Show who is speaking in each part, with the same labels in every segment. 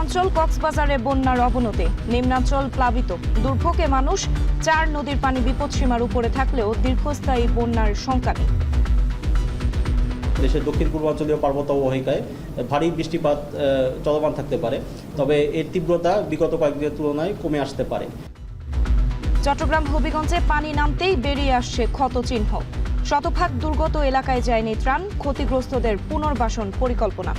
Speaker 1: অঞ্চল কক্সবাজারে বন্যার অবনতি, নিম্নাঞ্চল প্লাবিত, দুর্ভোগে মানুষ। 4 নদীর পানি বিপদসীমার উপরে থাকলেও দীর্ঘস্থায়ী বন্যার শঙ্কা নেই।
Speaker 2: দেশের দক্ষিণ পূর্বাঞ্চলীয় পার্বত্য অববাহিকায় ভারী বৃষ্টিপাত চলমান থাকতে পারে, তবে এর তীব্রতা বিগত কয়েকদিনের তুলনায় কমে আসতে পারে।
Speaker 1: চট্টগ্রাম হবিগঞ্জে পানি নামতেই বেরিয়ে আসছে ক্ষতচিহ্ন। শতভাগ দুর্গত এলাকায় যায়নি ত্রাণ, ক্ষতিগ্রস্তদের পুনর্বাসন পরিকল্পনা।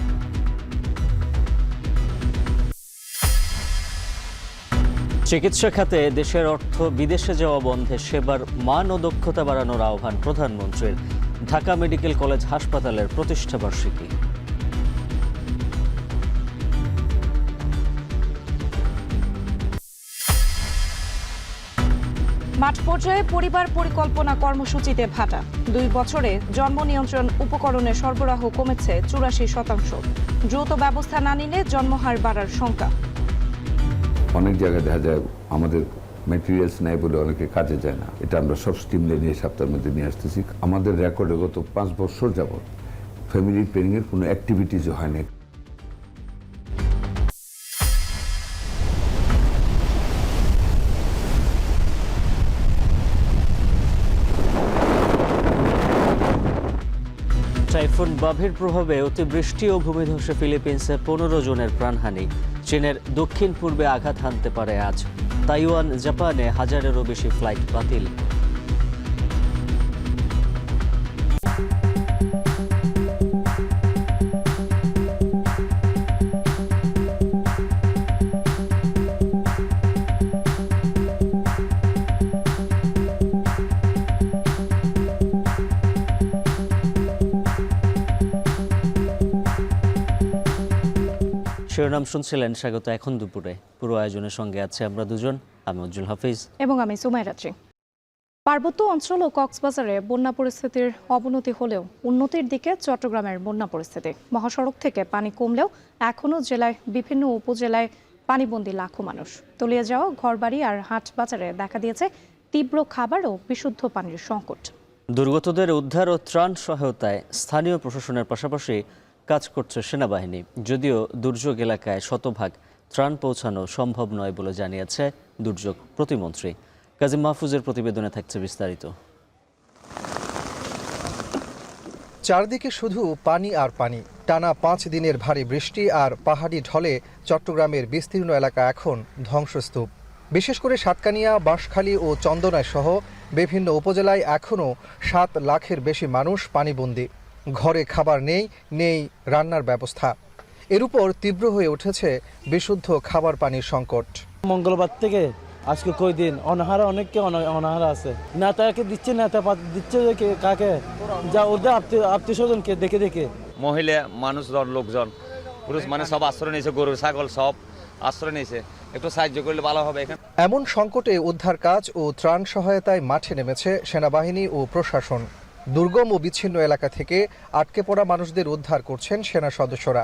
Speaker 3: চিকিৎসা খাতে দেশের অর্থ বিদেশে যাওয়া বন্ধে সেবার মান ও দক্ষতা বাড়ানোর আহ্বান প্রধানমন্ত্রীর। ঢাকা মেডিকেল কলেজ হাসপাতালের প্রতিষ্ঠাবার্ষিকী।
Speaker 1: মাঠ পর্যায়ে পরিবার পরিকল্পনা কর্মসূচিতে ভাটা। 2 বছরে জন্ম নিয়ন্ত্রণ উপকরণের সরবরাহ কমেছে 84%। দ্রুত ব্যবস্থা না নিলে জন্মহার বাড়ার শঙ্কা।
Speaker 4: অনেক জায়গায় দেখা যায় আমাদের ম্যাটেরিয়ালস নাই বলে অনেকে কাজে যায় না। এটা আমরা সব স্টিম নিয়ে সপ্তাহের মধ্যে নিয়ে আসতেছি। আমাদের রেকর্ডে গত 5 বছর যাবত ফ্যামিলি প্ল্যানিংয়ের কোনো অ্যাক্টিভিটিসও হয় না।
Speaker 3: টাইফুন বাভির প্রভাবে অতিবৃষ্টি ও ভূমিধসে ফিলিপিন্সে 15 জনের প্রাণহানি। চীনের দক্ষিণ পূর্বে আঘাত হানতে পারে আজ। তাইওয়ান, জাপানে 1000-এরও বেশি ফ্লাইট বাতিল। শিরোনাম শুনছিলেন, স্বাগত এখন দুপুরে। পুরো আয়োজনের সঙ্গে আছে আমরা দুজন, আমি উজ্জ্বল হাফিজ
Speaker 1: এবং আমি সুমাইরাত্রি। পার্বত্য অঞ্চল ও কক্সবাজারে বন্যা পরিস্থিতির অবনতি হলেও উন্নতির দিকে চট্টগ্রামের বন্যা পরিস্থিতি। মহাসড়ক থেকে পানি কমলেও এখনও জেলায় বিভিন্ন উপজেলায় পানিবন্দী লাখো মানুষ। তলিয়ে যাওয়া ঘরবাড়ি আর হাট বাজারে দেখা দিয়েছে তীব্র খাবার ও বিশুদ্ধ পানির সংকট।
Speaker 3: দুর্গতদের উদ্ধার ও ত্রাণ সহায়তায় স্থানীয় প্রশাসনের পাশাপাশি কাজ করছে সেনাবাহিনী। যদিও দুর্যোগ এলাকায় শতভাগ ত্রাণ পৌঁছানো সম্ভব নয় বলে জানিয়েছে দুর্যোগ প্রতিমন্ত্রী। কাজী মাহফুজের প্রতিবেদনে থাকছে বিস্তারিত।
Speaker 5: চারদিকে শুধু পানি আর পানি। টানা 5 দিনের ভারী বৃষ্টি আর পাহাড়ি ঢলে চট্টগ্রামের বিস্তীর্ণ এলাকা এখন ধ্বংসস্তূপ। বিশেষ করে সাতকানিয়া, বাঁশখালী ও চন্দনায় সহ বিভিন্ন উপজেলায় এখনও 7 লাখের বেশি মানুষ পানিবন্দী। ঘরে খাবার নেই রান্নার ব্যবস্থা। এর উপর তীব্র হয়ে উঠেছে বিশুদ্ধ খাবার পানির সংকট।
Speaker 6: মঙ্গলবার থেকে আজকে কয়দিন অনাহারা, অনেককে অনাহারা আছে। নেতাকে দিচ্ছে, নেতা দিচ্ছে কাকে, যা ওদের আত্মীয় স্বজনকে দেখে দেখে।
Speaker 7: মহিলা মানুষজন, লোকজন, পুরুষ মানে সব আশ্রয় নিয়েছে, গরু ছাগল সব আশ্রয় নিয়েছে। একটু সাহায্য করলে ভালো হবে।
Speaker 5: এমন সংকটে উদ্ধার কাজ ও ত্রাণ সহায়তায় মাঠে নেমেছে সেনাবাহিনী ও প্রশাসন। দুর্গম ও বিচ্ছিন্ন এলাকা থেকে আটকে পড়া মানুষদের উদ্ধার করছেন সেনা সদস্যরা।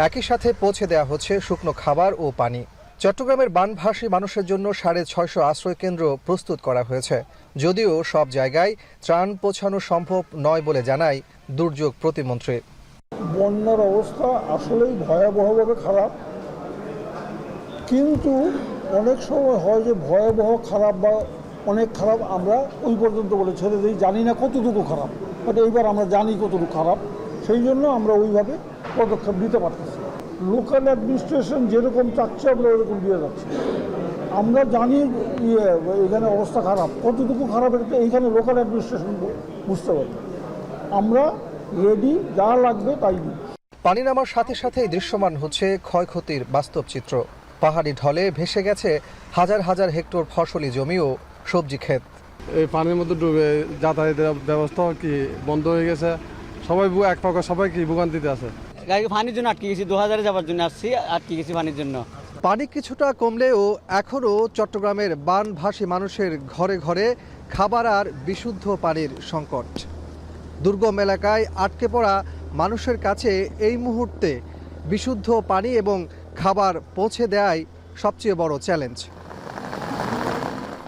Speaker 5: একই সাথে পৌঁছে দেওয়া হচ্ছে শুকনো খাবার ও পানি। চট্টগ্রামের বানভাসী মানুষের জন্য 650 আশ্রয় কেন্দ্র প্রস্তুত করা হয়েছে। যদিও সব জায়গায় ত্রাণ পৌঁছানো সম্ভব নয় বলে জানায় দুর্যোগ প্রতিমন্ত্রী।
Speaker 8: বন্যার অবস্থা আসলেই ভয়াবহভাবে খারাপ, কিন্তু অনেক সময় হয় যে ভয়াবহ খারাপ বা অনেক খারাপ আমরা ওই পর্যন্ত বলে ছেড়ে দিই, জানি না কতটুকু খারাপ। বাট এইবার আমরা জানি কতটুকু খারাপ, সেই জন্য আমরা ওইভাবে পদক্ষেপ নিতে পারতেছি। লোকাল অ্যাডমিনিস্ট্রেশন যেরকম চাচ্ছে আমরা ওরকম দিয়ে যাচ্ছি। আমরা জানি এখানে অবস্থা খারাপ, কতটুকু খারাপ এটা এইখানে লোকাল অ্যাডমিনিস্ট্রেশন বুঝতে পারবে। আমরা রেডি, যা লাগবে তাই দিই।
Speaker 5: পানি নামার সাথে সাথেই দৃশ্যমান হচ্ছে ক্ষয়ক্ষতির বাস্তব চিত্র। পাহাড়ি ঢলে ভেসে গেছে হাজার হাজার হেক্টর ফসলি জমি ও সবজি ক্ষেত।
Speaker 9: এই পানির মধ্যে ডুবে যাতায়াতের ব্যবস্থা কি বন্ধ হয়ে গেছে। সবাই এক প্রকার সবাই কি ভোগান্তিতে আছে।
Speaker 6: পানির জন্য আটকে গেছি, 2000-এ যাওয়ার জন্য আসছি, আটকে গেছি পানির জন্য।
Speaker 5: পানি কিছুটা কমলেও এখনও চট্টগ্রামের বানভাসী মানুষের ঘরে ঘরে খাবার আর বিশুদ্ধ পানির সংকট। দুর্গম এলাকায় আটকে পড়া মানুষের কাছে এই মুহূর্তে বিশুদ্ধ পানি এবং খাবার পৌঁছে দেওয়াই সবচেয়ে বড় চ্যালেঞ্জ।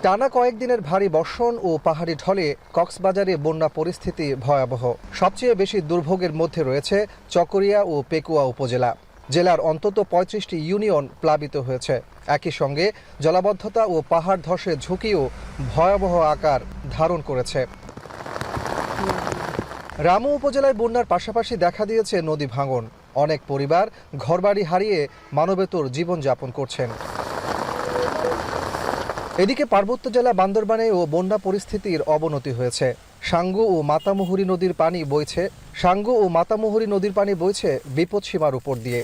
Speaker 5: টানা কয়েকদিনের ভারী বর্ষণ ও পাহাড়ি ঢলে কক্সবাজারে বন্যা পরিস্থিতি ভয়াবহ। সবচেয়ে বেশি দুর্ভোগের মধ্যে রয়েছে চকরিয়া ও পেকুয়া উপজেলা। জেলার অন্তত 35টি ইউনিয়ন প্লাবিত হয়েছে। একই সঙ্গে জলাবদ্ধতা ও পাহাড় ধসের ঝুঁকিও ভয়াবহ আকার ধারণ করেছে। রামু উপজেলায় বন্যার পাশাপাশি দেখা দিয়েছে নদী ভাঙন। অনেক পরিবার ঘরবাড়ি হারিয়ে মানবেতর জীবনযাপন করছেন। এদিকে পার্বত্য জেলা বান্দরবানেও বন্যা পরিস্থিতির অবনতি হয়েছে। সাঙ্গু ও মাতামুহুরী নদীর পানি বইছে বিপদসীমার উপর দিয়ে।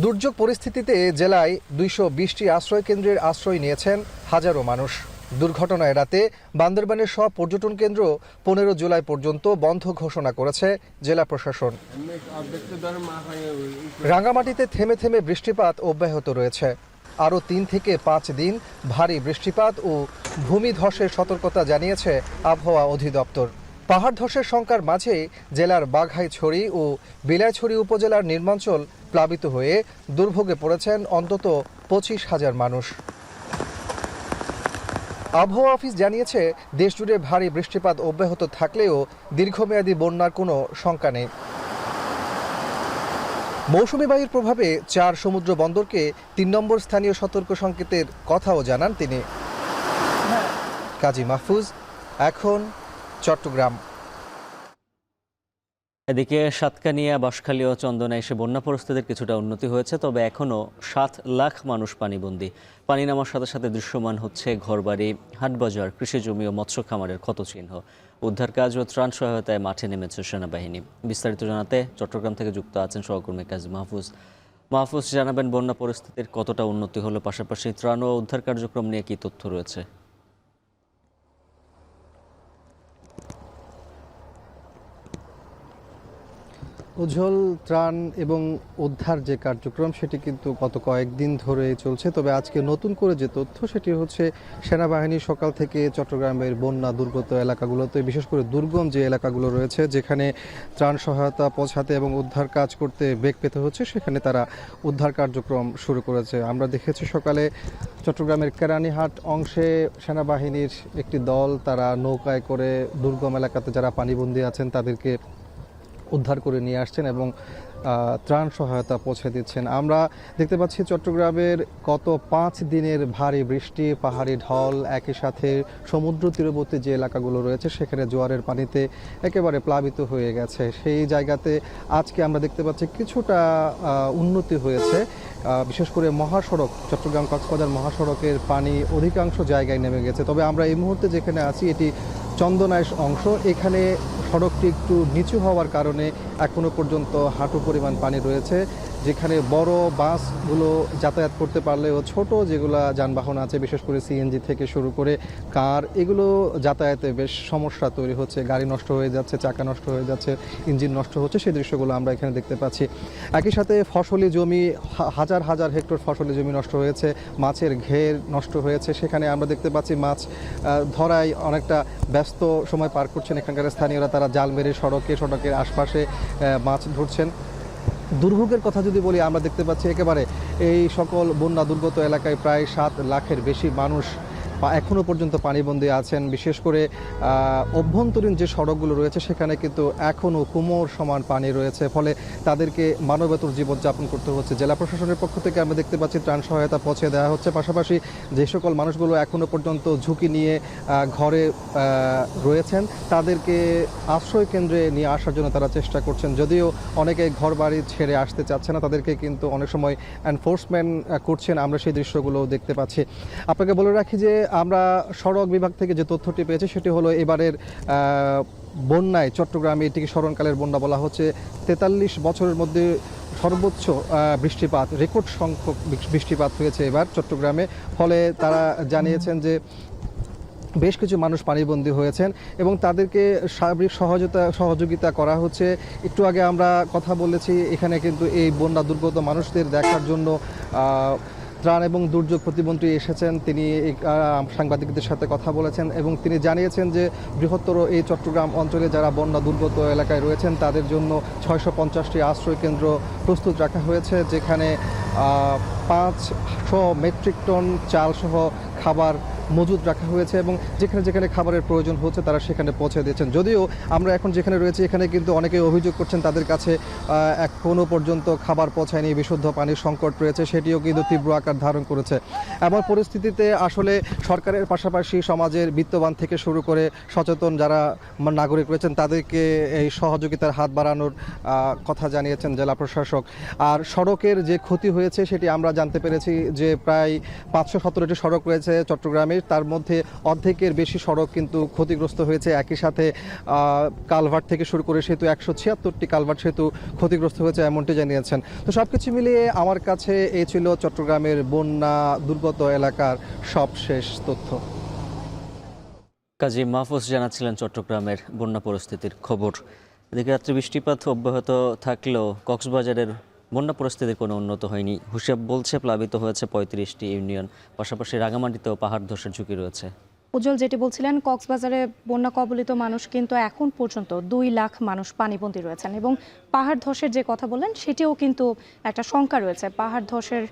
Speaker 5: দুর্যোগ পরিস্থিতিতে জেলায় 220টি আশ্রয় কেন্দ্রের আশ্রয় নিয়েছেন হাজারো মানুষ। দুর্ঘটনা এড়াতে বান্দরবানের সব পর্যটন কেন্দ্র 15 জুলাই পর্যন্ত বন্ধ ঘোষণা করেছে জেলা প্রশাসন। রাঙ্গামাটিতে থেমে থেমে বৃষ্টিপাত অব্যাহত রয়েছে। আরও 3 থেকে 5 দিন ভারী বৃষ্টিপাত ও ভূমি ধসের সতর্কতা জানিয়েছে আবহাওয়া অধিদপ্তর। পাহাড় ধসের শঙ্কার মাঝে জেলার বাঘাইছড়ি ও বিলাইছড়ি উপজেলার নির্মাঞ্চল প্লাবিত হয়ে দুর্ভোগে পড়েছেন অন্তত 25,000 মানুষ। আবহাওয়া অফিস জানিয়েছে, দেশজুড়ে ভারী বৃষ্টিপাত অব্যাহত থাকলেও দীর্ঘমেয়াদী বন্যার কোনো শঙ্কা নেই। মৌসুমী বায়ুর প্রভাবে 4 সমুদ্র বন্দরকে 3 নম্বর স্থানীয় সতর্ক সংকেতের কথাও জানান তিনি। কাজী মাহফুজ, এখন চট্টগ্রাম।
Speaker 3: এদিকে সাতকানিয়া, বাঁশখালী ও চন্দনা এসে বন্যা পরিস্থিতির কিছুটা উন্নতি হয়েছে, তবে এখনও 7 লাখ মানুষ পানিবন্দী। পানি নামার সাথে সাথে দৃশ্যমান হচ্ছে ঘরবাড়ি, হাটবাজার, কৃষিজমি ও মৎস্য খামারের ক্ষতচিহ্ন। উদ্ধার কাজ ও ত্রাণ সহায়তায় মাঠে নেমেছে সেনাবাহিনী। বিস্তারিত জানাতে চট্টগ্রাম থেকে যুক্ত আছেন সহকর্মী কাজী মাহফুজ। জানাবেন বন্যা পরিস্থিতির কতটা উন্নতি হলো, পাশাপাশি ত্রাণ ও উদ্ধার কার্যক্রম নিয়ে কি তথ্য রয়েছে?
Speaker 5: উজ্জ্বল, ত্রাণ এবং উদ্ধার যে কার্যক্রম সেটি কিন্তু গত কয়েকদিন ধরে চলছে। তবে আজকে নতুন করে যে তথ্য সেটি হচ্ছে, সেনাবাহিনী সকাল থেকে চট্টগ্রামের বন্যা দুর্গত এলাকাগুলোতে, বিশেষ করে দুর্গম যে এলাকাগুলো রয়েছে যেখানে ত্রাণ সহায়তা পৌঁছাতে এবং উদ্ধার কাজ করতে বেগ পেতে হচ্ছে, সেখানে তারা উদ্ধার কার্যক্রম শুরু করেছে। আমরা দেখেছি সকালে চট্টগ্রামের কেরানীহাট অংশে সেনাবাহিনীর একটি দল তারা নৌকায় করে দুর্গম এলাকাতে যারা পানিবন্দী আছেন তাদেরকে উদ্ধার করে নিয়ে আসছেন এবং ত্রাণ সহায়তা পৌঁছে দিচ্ছেন। আমরা দেখতে পাচ্ছি চট্টগ্রামের গত 5 দিনের ভারী বৃষ্টি, পাহাড়ি ঢল, একই সাথে সমুদ্র তীরবর্তী যে এলাকাগুলো রয়েছে সেখানে জোয়ারের পানিতে একেবারে প্লাবিত হয়ে গেছে। সেই জায়গাতে আজকে আমরা দেখতে পাচ্ছি কিছুটা উন্নতি হয়েছে। বিশেষ করে মহাসড়ক, চট্টগ্রাম কক্সবাজার মহাসড়কের পানি অধিকাংশ জায়গায় নেমে গেছে। তবে আমরা এই মুহূর্তে যেখানে আছি এটি চন্দনাইশ অংশ। এখানে সড়কটি একটু নিচু হওয়ার কারণে এখনো পর্যন্ত হাঁটু পরিমাণ পানি রয়েছে, যেখানে বড় বাসগুলো যাতায়াত করতে পারলেও ছোট যেগুলো যানবাহন আছে, বিশেষ করে সিএনজি থেকে শুরু করে কার, এগুলো যাতায়াতে বেশ সমস্যা তৈরি হচ্ছে। গাড়ি নষ্ট হয়ে যাচ্ছে, চাকা নষ্ট হয়ে যাচ্ছে, ইঞ্জিন নষ্ট হচ্ছে, সেই দৃশ্যগুলো আমরা এখানে দেখতে পাচ্ছি। একই সাথে ফসলি জমি, হাজার হাজার হেক্টর ফসলি জমি নষ্ট হয়েছে, মাছের ঘের নষ্ট হয়েছে। সেখানে আমরা দেখতে পাচ্ছি মাছ ধরায় অনেকটা ব্যস্ত সময় পার করছেন এখানকার স্থানীয়রা। তারা জাল মেরে সড়কের আশপাশে মাছ ধরছেন। দুর্ভোগের কথা যদি বলি, আমরা দেখতে পাচ্ছি একেবারে এই সকল বন্যা দুর্গত এলাকায় প্রায় 7 লাখের বেশি মানুষ এখনও পর্যন্ত পানিবন্দী আছেন। বিশেষ করে অভ্যন্তরীণ যে সড়কগুলো রয়েছে সেখানে কিন্তু এখনও কোমর সমান পানি রয়েছে, ফলে তাদেরকে মানবেতর জীবনযাপন করতে হচ্ছে। জেলা প্রশাসনের পক্ষ থেকে আমরা দেখতে পাচ্ছি ত্রাণ সহায়তা পৌঁছে দেওয়া হচ্ছে। পাশাপাশি যে সকল মানুষগুলো এখনও পর্যন্ত ঝুঁকি নিয়ে ঘরে রয়েছেন তাদেরকে আশ্রয় কেন্দ্রে নিয়ে আসার জন্য তারা চেষ্টা করছেন। যদিও অনেকে ঘর বাড়ি ছেড়ে আসতে চাচ্ছে না, তাদেরকে কিন্তু অনেক সময় এনফোর্সমেন্ট করছেন, আমরা সেই দৃশ্যগুলো দেখতে পাচ্ছি। আপনাকে বলে রাখি যে আমরা সড়ক বিভাগ থেকে যে তথ্যটি পেয়েছি সেটি হলো এবারের বন্যায় চট্টগ্রামে, এটিকে স্মরণকালের বন্যা বলা হচ্ছে, 43 বছরের মধ্যে সর্বোচ্চ বৃষ্টিপাত, রেকর্ড সংখ্যক বৃষ্টিপাত হয়েছে এবার চট্টগ্রামে। ফলে তারা জানিয়েছেন যে বেশ কিছু মানুষ পানিবন্দী হয়েছেন এবং তাদেরকে সার্বিক সহযোগিতা করা হচ্ছে। একটু আগে আমরা কথা বলেছি, এখানে কিন্তু এই বন্যা দুর্গত মানুষদের দেখার জন্য ত্রাণ এবং দুর্যোগ প্রতিমন্ত্রী এসেছেন। তিনি সাংবাদিকদের সাথে কথা বলেছেন এবং তিনি জানিয়েছেন যে বৃহত্তর এই চট্টগ্রাম অঞ্চলে যারা বন্যা দুর্গত এলাকায় রয়েছেন তাদের জন্য 650টি আশ্রয় কেন্দ্র প্রস্তুত রাখা হয়েছে, যেখানে 500 মেট্রিক টন চালসহ খাবার মজুদ রাখা হয়েছে এবং যেখানে যেখানে খাবারের প্রয়োজন হচ্ছে তারা সেখানে পৌঁছে দিয়েছেন। যদিও আমরা এখন যেখানে রয়েছি এখানে কিন্তু অনেকেই অভিযোগ করছেন তাদের কাছে এখনও পর্যন্ত খাবার পৌঁছায়নি, বিশুদ্ধ পানির সংকট রয়েছে, সেটিও কিন্তু তীব্র আকার ধারণ করেছে। এমন পরিস্থিতিতে আসলে সরকারের পাশাপাশি সমাজের বিত্তবান থেকে শুরু করে সচেতন যারা নাগরিক রয়েছেন তাদেরকে এই সহযোগিতার হাত বাড়ানোর কথা জানিয়েছেন জেলা প্রশাসক। আর সড়কের যে ক্ষতি হয়েছে সেটি আমরা জানতে পেরেছি যে প্রায় 517টি সড়ক রয়েছে চট্টগ্রামের, তার মধ্যে অর্ধেকের বেশি সড়ক কিন্তু ক্ষতিগ্রস্ত হয়েছে। একই সাথে কালভার্ট থেকে শুরু করে সেতু 176টি কালভার্ট সেতু ক্ষতিগ্রস্ত হয়েছে এমনটি জানিয়েছেন। তো সব কিছু মিলিয়ে আমার কাছে এই ছিল চট্টগ্রামের বন্যা দুর্গত এলাকার সবশেষ তথ্য।
Speaker 3: কাজী মাহফুজ জানাচ্ছিলেন চট্টগ্রামের বন্যা পরিস্থিতির খবর। এদিকে রাত্রে বৃষ্টিপাত অব্যাহত থাকলেও কক্সবাজারের বন্যা পরিস্থিতির কোনো উন্নত হয়নি। হুশিয়াব বলছে প্লাবিত হয়েছে 35টি ইউনিয়ন, পাশাপাশি রাঙামাটিতেও পাহাড় ধসের ঝুঁকি রয়েছে।
Speaker 1: উজ্জ্বল যেটি বলছিলেন, কক্সবাজারে বন্যা কবলিত মানুষ কিন্তু এখন পর্যন্ত 2 লাখ মানুষ পানিবন্দী রয়েছেন এবং পাহাড় ধসের যে কথা বললেন সেটিও কিন্তু একটা শঙ্কা রয়েছে, পাহাড় ধসের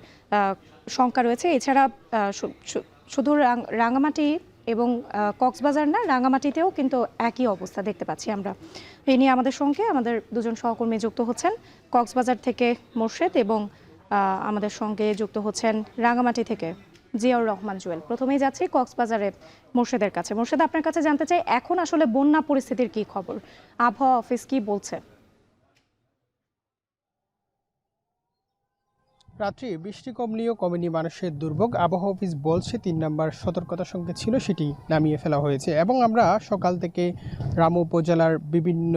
Speaker 1: শঙ্কা রয়েছে। এছাড়া শুধু রাঙামাটি এবং কক্সবাজার না, রাঙামাটিতেও কিন্তু একই অবস্থা দেখতে পাচ্ছি আমরা। এই নিয়ে আমাদের সঙ্গে আমাদের দুজন সহকর্মী যুক্ত হচ্ছেন, কক্সবাজার থেকে মোর্শেদ এবং আমাদের সঙ্গে যুক্ত হচ্ছেন রাঙামাটি থেকে জিয়াউর রহমান জুয়েল। প্রথমেই যাচ্ছি কক্সবাজারে মোর্শেদের কাছে। মোর্শেদ, আপনার কাছে জানতে চাই এখন আসলে বন্যা পরিস্থিতির কি খবর, আবহাওয়া অফিস কি বলছে?
Speaker 10: রাত্রি বৃষ্টি কমলেও কমেনি মানুষের দুর্ভোগ। আবহাওয়া অফিস বলছে 3 নম্বর সতর্কতা সংকেত ছিল সেটি নামিয়ে ফেলা হয়েছে এবং আমরা সকাল থেকে রামু উপজেলার বিভিন্ন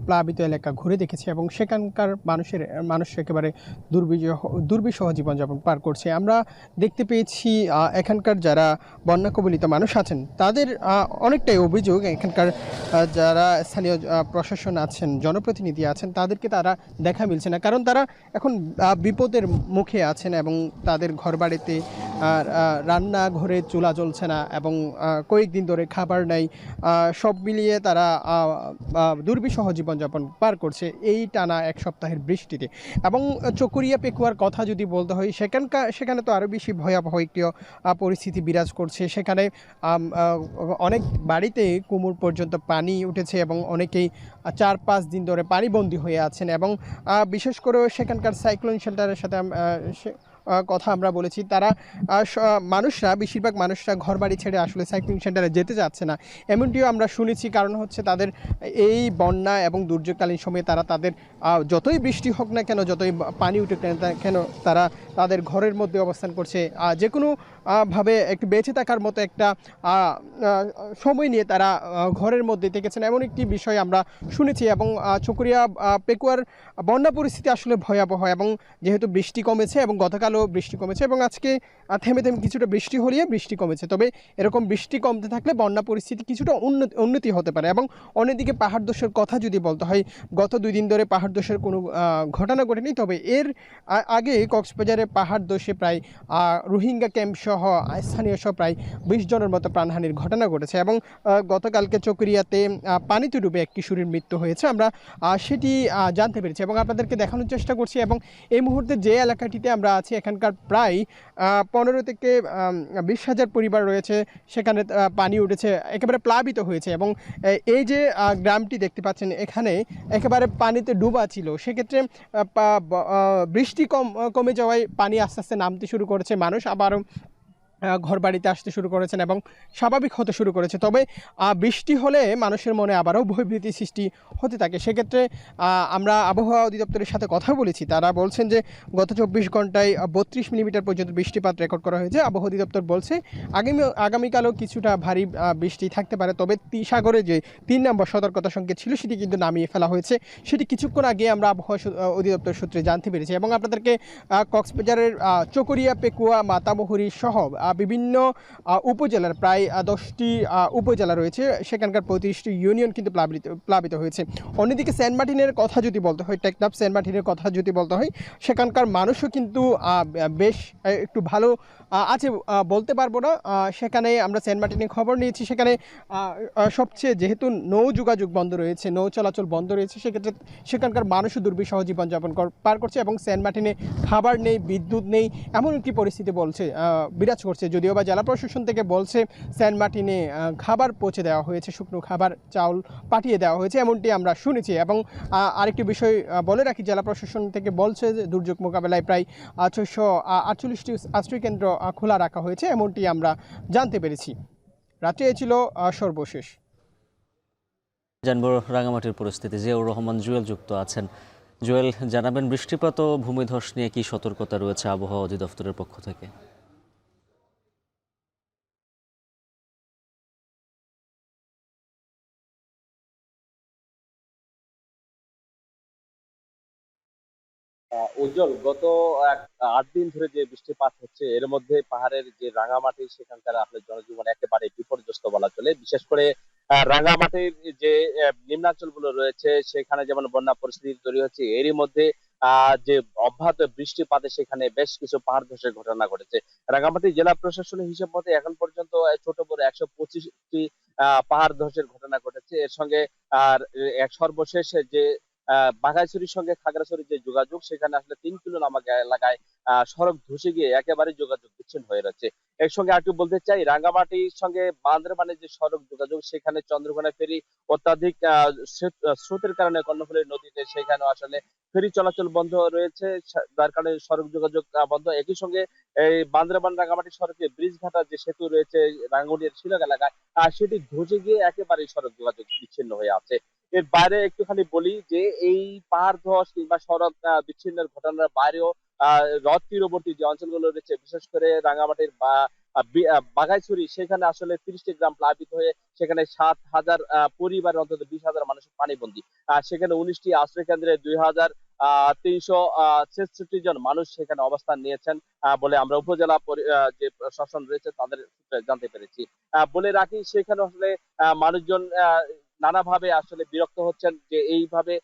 Speaker 10: প্লাবিত এলাকা ঘুরে দেখেছি এবং সেখানকার মানুষ একেবারে দুর্বিষহ জীবনযাপন পার করছে। আমরা দেখতে পেয়েছি এখানকার যারা বন্যা কবলিত মানুষ আছেন তাদের অনেকটাই অভিযোগ, এখানকার যারা স্থানীয় প্রশাসন আছেন, জনপ্রতিনিধি আছেন, তাদেরকে তারা দেখা মিলছে না, কারণ তারা এখন বিপদের মুখে আছেন এবং তাদের ঘরবাড়িতে রান্নাঘরে চুলা জ্বলছে না এবং কয়েকদিন ধরে খাবার নাই। সব মিলিয়ে তারা দুর্বিষহ জীবনযাপন পার করছে এই টানা 1 সপ্তাহের বৃষ্টিতে। এবং চকরিয়া পেকুয়ার কথা যদি বলতে হয় সেখানে তো আরও বেশি ভয়াবহ একটি পরিস্থিতি বিরাজ করছে। সেখানে অনেক বাড়িতে কোমর পর্যন্ত পানি উঠেছে এবং অনেকেই 4-5 দিন ধরে পানিবন্দী হয়ে আছেন এবং বিশেষ করে সেখানকার সাইক্লোন শেল্টারের সাথে কথা আমরা বলেছি, তারা বেশিরভাগ মানুষরা ঘরবাড়ি ছেড়ে আসলে সাইক্লোন সেন্টারে যেতে চাচ্ছে না এমনটিও আমরা শুনেছি। কারণ হচ্ছে তাদের এই বন্যা এবং দুর্যোগকালীন সময়ে তাদের যতই বৃষ্টি হোক না কেন, যতই পানি উঠে কেন, তারা তাদের ঘরের মধ্যে অবস্থান করছে, যে কোনো ভাবে একটু বেঁচে থাকার মতো একটা সময় নিয়ে তারা ঘরের মধ্যে থেকেছেন এমন একটি বিষয় আমরা শুনেছি। এবং চকরিয়া পেকুয়ার বন্যা পরিস্থিতি আসলে ভয়াবহ এবং যেহেতু বৃষ্টি কমেছে এবং গতকালও বৃষ্টি কমেছে এবং আজকে থেমে কিছুটা বৃষ্টি হলিয়ে বৃষ্টি কমেছে, তবে এরকম বৃষ্টি কমতে থাকলে বন্যা পরিস্থিতি কিছুটা উন্নতি হতে পারে। এবং অন্যদিকে পাহাড় ধসের কথা যদি বলতে হয়, গত 2 দিন ধরে পাহাড় ধসের কোনো ঘটনা ঘটেনি, তবে এর আগে কক্সবাজারে পাহাড় ধসে প্রায় রোহিঙ্গা ক্যাম্প সহ স্থানীয় সহ প্রায় 20 জনের মতো প্রাণহানির ঘটনা ঘটেছে এবং গতকালকে চকরিয়াতে পানিতে ডুবে এক কিশোরীর মৃত্যু হয়েছে, আমরা সেটি জানতে পেরেছি এবং আপনাদেরকে দেখানোর চেষ্টা করছি। এবং এই মুহূর্তে যে এলাকাটিতে আমরা আছি এখানকার প্রায় 15 থেকে 20,000 পরিবার রয়েছে, সেখানে পানি উঠেছে, একেবারে প্লাবিত হয়েছে এবং এই যে গ্রামটি দেখতে পাচ্ছেন এখানে একেবারে পানিতে ডুবা ছিল। সেক্ষেত্রে বৃষ্টি কমে যাওয়ায় পানি আস্তে আস্তে নামতে শুরু করেছে, মানুষ আবারও ঘরবাড়িতে আসতে শুরু করেছেন এবং স্বাভাবিক হতে শুরু করেছে। তবে বৃষ্টি হলে মানুষের মনে আবারও ভয়ভীতি সৃষ্টি হতে থাকে। সেক্ষেত্রে আমরা আবহাওয়া অধিদপ্তরের সাথে কথা বলেছি, তারা বলছেন যে গত 24 ঘন্টায় 32 মিলিমিটার পর্যন্ত বৃষ্টিপাত রেকর্ড করা হয়েছে। আবহাওয়া অধিদপ্তর বলছে আগামীকালও কিছুটা ভারী বৃষ্টি থাকতে পারে, তবে সাগরে যে 3 নম্বর সতর্কতা সংকেত ছিল সেটি কিন্তু নামিয়ে ফেলা হয়েছে, সেটি কিছুক্ষণ আগে আমরা আবহাওয়া অধিদপ্তর সূত্রে জানতে পেরেছি। এবং আপনাদেরকে কক্সবাজারের চকরিয়া, পেকুয়া, মাতামুহুরী সহ বিভিন্ন উপজেলার প্রায় 10টি উপজেলা রয়েছে, সেখানকার 35টি ইউনিয়ন কিন্তু প্লাবিত হয়েছে। অন্যদিকে সেন্ট মার্টিনের কথা যদি বলতে হয়, টেকনাফ সেন্ট মার্টিনের কথা যদি বলতে হয়, সেখানকার মানুষও কিন্তু বেশ একটু ভালো আছে বলতে পারবো না। সেখানে আমরা সেন্ট মার্টিনের খবর নিয়েছি, সেখানে সবচেয়ে যেহেতু নৌ যোগাযোগ বন্ধ রয়েছে, নৌ চলাচল বন্ধ রয়েছে, সেক্ষেত্রে সেখানকার মানুষও দুর্বিষহ জীবনযাপন পার করছে এবং সেন্ট মার্টিনে খাবার নেই, বিদ্যুৎ নেই, এমন একটি পরিস্থিতি বিরাজ করছে। আসছে, যদিও বা জেলা প্রশাসন থেকে বলছে সেন্ট মার্টিনে খাবার পৌঁছে দেওয়া হয়েছে, শুকনো খাবার চাউল পাঠিয়ে দেওয়া হয়েছে, এমনটি আমরা শুনেছি। এবং আরেকটি বিষয় বলে রাখি, জেলা প্রশাসন থেকে বলছে যে দুর্যোগ মোকাবেলায় প্রায় 648টি আশ্রয় কেন্দ্র খোলা রাখা হয়েছে, এমনটি আমরা জানতে পেরেছি। রাত্রে এ ছিল সর্বশেষ।
Speaker 3: জানবো রাঙামাটির পরিস্থিতি। জিয়াউর রহমান জুয়েল যুক্ত আছেন। জুয়েল, জানাবেন বৃষ্টিপাত ও ভূমিধস নিয়ে কি সতর্কতা রয়েছে আবহাওয়া অধিদপ্তরের পক্ষ থেকে?
Speaker 11: উজ্জ্বল, গত 8 দিন ধরে যে বৃষ্টিপাত হচ্ছে, এর মধ্যে পাহাড়ের যে রাঙামাটি সেখানকার আসলে জনজীবন একেবারে বিপর্যস্ত বলা চলে। বিশেষ করে রাঙামাটির যে নিম্নাঞ্চলগুলো রয়েছে সেখানে যেমন বন্যা পরিস্থিতি তৈরি হচ্ছে, এরই মধ্যে যে অব্যাহত বৃষ্টিপাতে সেখানে বেশ কিছু পাহাড় ধসের ঘটনা ঘটেছে। রাঙামাটি জেলা প্রশাসনের হিসেব মতে এখন পর্যন্ত ছোট বড় 125টি পাহাড় ধসের ঘটনা ঘটেছে। এর সঙ্গে আর এক সর্বশেষ যে বাঘাইছড়ির সঙ্গে খাগড়াছড়ির যে যোগাযোগ, সেখানে আসলে 3 কিলো নামক এলাকায় সড়ক ধসে গিয়ে একেবারে যোগাযোগ বিচ্ছিন্ন হয়ে রয়েছে। এর সঙ্গে আরেকটু বলতে চাই, রাঙ্গামাটির সঙ্গে বান্দরবানের যে সড়ক যোগাযোগ, সেখানে চন্দ্রকোনা ফেরি অত্যাধিক স্রোতের কারণে কর্ণফুলী নদীতে সেখানে আসলে ফেরি চলাচল বন্ধ রয়েছে, যার কারণে সড়ক যোগাযোগ বন্ধ। একই সঙ্গে এই বান্দরবান রাঙ্গামাটি সড়কে ব্রিজঘাটা যে সেতু রয়েছে রাঙ্গুনিয়ার শিলং এলাকায়, সেটি ধসে গিয়ে একেবারে সড়ক যোগাযোগ বিচ্ছিন্ন হয়ে আছে। এর বাইরে একটুখানি বলি যে এই পাহাড় ধস কিংবা সড়ক বিচ্ছিন্নের ঘটনার বাইরেও হ্রদ তীরবর্তী যে অঞ্চলগুলো রয়েছে, বিশেষ করে রাঙ্গামাটির বাঘাইছড়ি, সেখানে আসলে 30টি গ্রাম প্লাবিত হয়ে সেখানে 7,000 পরিবারের অন্তত 20,000 মানুষ পানিবন্দী। সেখানে 19টি আশ্রয় কেন্দ্রে 2,366 জন মানুষ সেখানে অবস্থান নিয়েছেন বলে আমরা উপজেলা যে প্রশাসন রয়েছে তাদের জানতে পেরেছি। বলে রাখি, সেখানে আসলে মানুষজন নানাভাবে আসলে বিরক্ত হচ্ছেন যে এইভাবে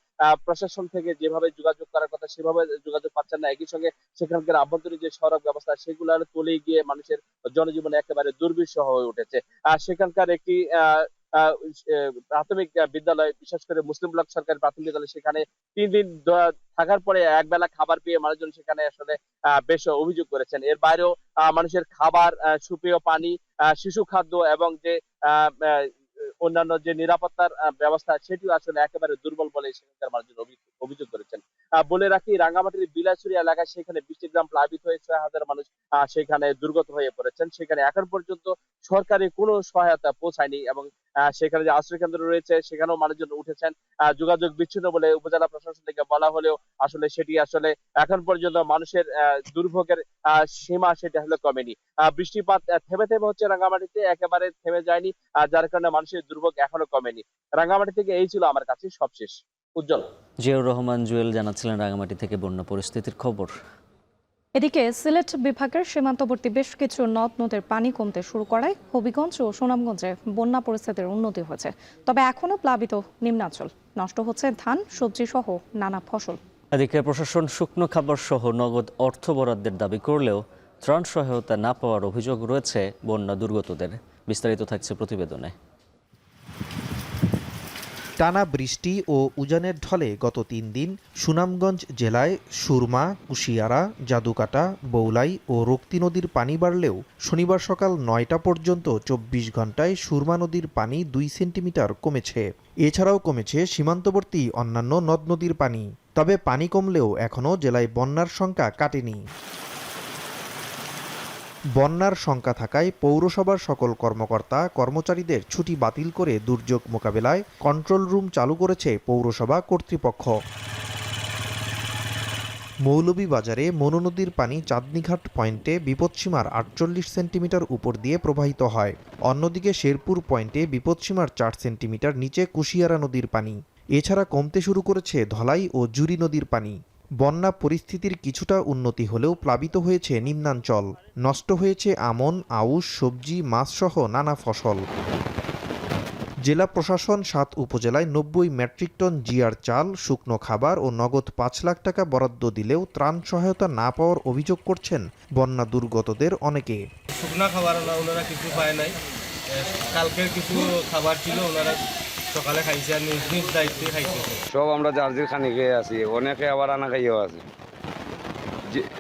Speaker 11: প্রশাসন থেকে যেভাবে যোগাযোগ করার কথা সেভাবে যোগাযোগ পাচ্ছেন না। একই সঙ্গে সেখানকার আভ্যন্তরীণ যে সড়ক ব্যবস্থা সেগুলো তলে গিয়ে মানুষের জনজীবন একেবারে দুর্বিষহ হয়ে উঠেছে। সেখানকার একটি প্রাথমিক বিদ্যালয়, বিশেষ করে মুসলিম ব্লক সরকারি প্রাথমিক বিদ্যালয়, সেখানে 3 দিন থাকার পরে একবেলা খাবার পেয়ে মানুষজন সেখানে আসলে বেশ অভিযোগ করেছেন। এর বাইরেও মানুষের খাবার, সুপেয় পানি, শিশু খাদ্য এবং যে অন্যান্য যে নিরাপত্তার ব্যবস্থা সেটিও আসলে একেবারে দুর্বল বলে সেখানকার মানুষজন অভিযোগ করেছেন। বলে রাখি, রাঙ্গামাটির বিলাসুরি এলাকায় সেখানে 20টি গ্রাম প্লাবিত হয়ে 6,000 মানুষ সেখানে দুর্গত হয়ে পড়েছেন। সেখানে এখন পর্যন্ত সরকারি কোনো সহায়তা পৌঁছায়নি এবং সেখানে যে আশ্রয় কেন্দ্র রয়েছে সেখানেও মানুষজন উঠেছেন। যোগাযোগ বিচ্ছিন্ন বলে উপজেলা প্রশাসন থেকে বলা হলেও আসলে সেটি আসলে এখন পর্যন্ত মানুষের দুর্ভোগের সীমা সেটা আসলে কমেনি। বৃষ্টিপাত থেমে থেমে হচ্ছে রাঙ্গামাটিতে, একেবারে থেমে যায়নি, যার কারণে মানুষের দুর্ভোগ এখনো কমেনি। রাঙ্গামাটি থেকে এই ছিল আমার কাছে সবশেষ। উজ্জ্বল।
Speaker 3: জিয়াউর রহমান জুয়েল জানাচ্ছিলেন রাঙামাটি থেকে বন্যা পরিস্থিতির খবর।
Speaker 1: এদিকে সিলেট বিভাগের সীমান্তবর্তী বেশ কিছু নদ নদের পানি কমতে শুরু করায় হবিগঞ্জ ও সুনামগঞ্জে বন্যা পরিস্থিতির উন্নতি হয়েছে। তবে এখনও প্লাবিত নিম্নাঞ্চল, নষ্ট হচ্ছে ধান, সবজি সহ নানা ফসল।
Speaker 3: এদিকে প্রশাসন শুকনো খাবার সহ নগদ অর্থ বরাদ্দের দাবি করলেও ত্রাণ সহায়তা না পাওয়ার অভিযোগ রয়েছে বন্যা দুর্গতদের। বিস্তারিত থাকছে প্রতিবেদনে।
Speaker 12: টানা বৃষ্টি ও উজানের ঢলে গত 3 দিন সুনামগঞ্জ জেলায় সুরমা, কুশিয়ারা, জাদুকাটা, বৌলাই ও রক্তি নদীর পানি বাড়লেও শনিবার সকাল 9টা পর্যন্ত 24 ঘন্টায় সুরমা নদীর পানি 2 সেন্টিমিটার কমেছে। এছাড়াও কমেছে সীমান্তবর্তী অন্যান্য নদ নদীর পানি। তবে পানি কমলেও এখনও জেলায় বন্যার সংখ্যা কাটেনি। বন্যার শঙ্কা থাকায় পৌরসভার সকল কর্মকর্তা কর্মচারীদের ছুটি বাতিল করে দুর্যোগ মোকাবেলায় কন্ট্রোল রুম চালু করেছে পৌরসভা কর্তৃপক্ষ। মৌলভীবাজারে মনু নদীর পানি চাঁদনীঘাট পয়েন্টে বিপদসীমার 48 সেন্টিমিটার উপর দিয়ে প্রবাহিত হয়। অন্যদিকে শেরপুর পয়েন্টে বিপদসীমার 4 সেন্টিমিটার নিচে কুশিয়ারা নদীর পানি। এছাড়া কমতে শুরু করেছে ধলাই ও জুরি নদীর পানি। বন্যা পরিস্থিতির কিছুটা উন্নতি হলেও প্লাবিত হয়েছে নিম্নাঞ্চল, নষ্ট হয়েছে আমন, আউশ, সবজি, মাছ সহ নানা ফসল। জেলা প্রশাসন 7 উপজেলায় 90 মেট্রিক টন জিআর চাল, শুকনো খাবার ও নগদ 5 লাখ টাকা বরাদ্দ দিলেও ত্রাণ সহায়তা না পাওয়ার অভিযোগ করছেন বন্যা দুর্গতদের অনেকে।
Speaker 13: শুকনো খাবার ওনারা কিছু পায় নাই, কালকের কিছু খাবার ছিল ওনারা সকালে খাইছে আর নিজ নিজ দায়িত্বে খাইতেছে।
Speaker 7: সব আমরা জার্জির খানি খেয়ে আছি, অনেকে আবার আনা খাইয়েও আছে।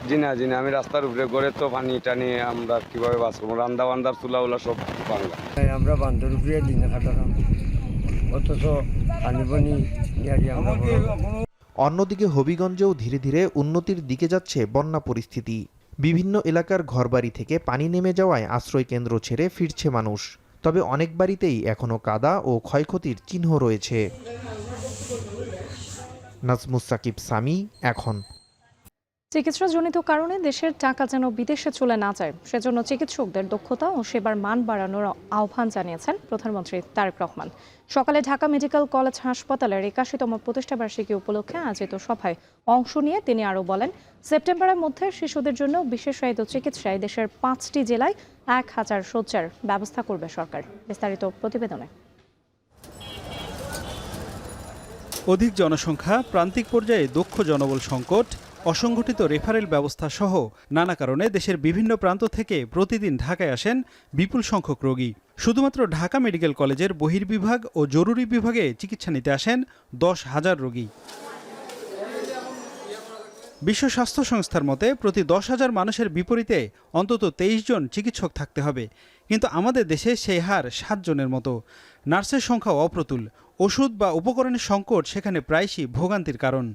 Speaker 9: জি না আমি রাস্তার উপরে গড়ে তো পানি টানি আমরা কিভাবে বাঁচ করবো, রান্না বান্দার চুলা উলা সব বাংলা।
Speaker 6: আমরা বান্ধব উপরে দিনে কাটালাম, অথচ পানি পানি আমরা
Speaker 12: অন্যদিকে হবিগঞ্জেও ধীরে ধীরে উন্নতির দিকে যাচ্ছে বন্যা পরিস্থিতি। বিভিন্ন এলাকার ঘরবাড়ি থেকে পানি নেমে যাওয়ায় আশ্রয়কেন্দ্র ছেড়ে ফিরছে মানুষ। তবে অনেক বাড়িতেই এখনও কাদা ও ক্ষয়ক্ষতির চিহ্ন রয়েছে। নাজমুস সাকিব সামি, এখন।
Speaker 1: চিকিৎসাজনিত কারণে দেশের টাকা যেন বিদেশে চলে না যায়, সেজন্য চিকিৎসকদের দক্ষতা ও সেবার মান বাড়ানোর আহ্বান জানিয়েছেন প্রধানমন্ত্রী তারেক রহমান। সকালে ঢাকা মেডিকেল কলেজ হাসপাতালের 81তম প্রতিষ্ঠাবার্ষিকী উপলক্ষে আয়োজিত সভায় অংশ নিয়ে তিনি আরও বলেন, সেপ্টেম্বরের মধ্যে শিশুদের জন্য বিশেষায়িত চিকিৎসায় দেশের 5টি জেলায় 1000 শয্যার ব্যবস্থা করবে সরকার। বিস্তারিত প্রতিবেদনে।
Speaker 14: অধিক জনসংখ্যা, প্রান্তিক পর্যায়ে দক্ষ জনবল সংকট, অসংগঠিত রেফারেল ব্যবস্থা সহ নানা কারণে দেশের বিভিন্ন প্রান্ত থেকে প্রতিদিন ঢাকায় আসেন বিপুল সংখ্যক রোগী। শুধুমাত্র ঢাকা মেডিকেল কলেজের বহির্বিভাগ ও জরুরি বিভাগে চিকিৎসা নিতে আসেন 10,000 রোগী। বিশ্ব স্বাস্থ্য সংস্থার মতে প্রতি 10,000 মানুষের বিপরীতে অন্তত 23 জন চিকিৎসক থাকতে হবে, কিন্তু আমাদের দেশে সেই হার 7 জনের মতো। নার্সের সংখ্যাও অপ্রতুল, ওষুধ বা উপকরণের সংকট সেখানে প্রায়শই ভোগান্তির কারণ।